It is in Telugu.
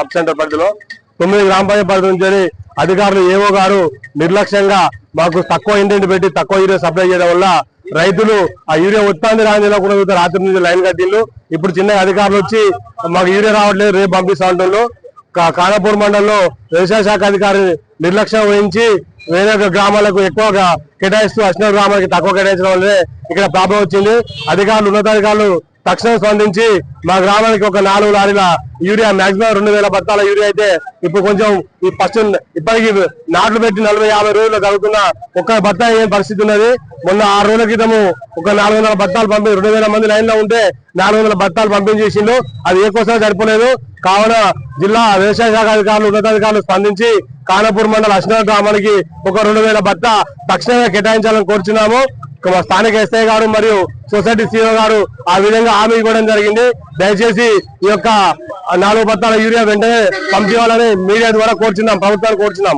సబ్ సెంటర్ పరిధిలో 9 గ్రామ పంచాయతీ పరిధి నుంచి అధికారులు ఏవో గారు నిర్లక్ష్యంగా మాకు తక్కువ ఇంటింటి పెట్టి తక్కువ యూరియా సప్లై చేయడం వల్ల రైతులు ఆ యూరియా ఉత్పత్తి రాని రాత్రి నుంచి లైన్ కట్టిండ్రు. ఇప్పుడు చిన్న అధికారులు వచ్చి మాకు యూరియా రావట్లేదు రేపు పంపిస్తా అంటున్నారు. ఖానాపూర్ మండలంలో వ్యవసాయ శాఖ అధికారి నిర్లక్ష్యం వహించి వేరే గ్రామాలకు ఎక్కువగా కేటాయిస్తూ అశ్నూర్ గ్రామానికి తక్కువ కేటాయించడం వల్లే ఇక్కడ ప్రాబ్లం వచ్చింది. అధికారులు ఉన్నతాధికారులు తక్షణం స్పందించి మా గ్రామానికి ఒక 4 లారీల యూరియా మాక్సిమం 2000 బత్తాల యూరియా అయితే ఇప్పుడు కొంచెం ఈ ఫస్ట్ ఇప్పటికీ నాట్లు పెట్టి 40-50 రోజుల్లో జరుగుతున్న ఒక్క బత్తా అయ్యే పరిస్థితి ఉన్నది. మొన్న 6 రోజుల క్రితము ఒక 400 బత్తాలు పంపి 2000 మంది లైన్ లో ఉంటే 400 బత్తాలు పంపించేసిండు. అది ఏ కోసం సరిపోలేదు. కావున జిల్లా వ్యవసాయ శాఖ అధికారులు ఉన్నతాధికారులు స్పందించి ఖానాపూర్ మండల అశ్నూర్ గ్రామానికి ఒక 2000 బత్తా తక్షణమే కేటాయించాలని కోరుచున్నాము. స్థానిక ఎస్ఐ గారు మరియు సొసైటీ సిఇఓ గారు ఆ విధంగా హామీ ఇవ్వడం జరిగింది. దయచేసి ఈ యొక్క 4 బత్తాల యూరియా వెంటనే పంపించాలని మీడియా ద్వారా కోరుచున్నాం, ప్రభుత్వాన్ని కోరుచున్నాం.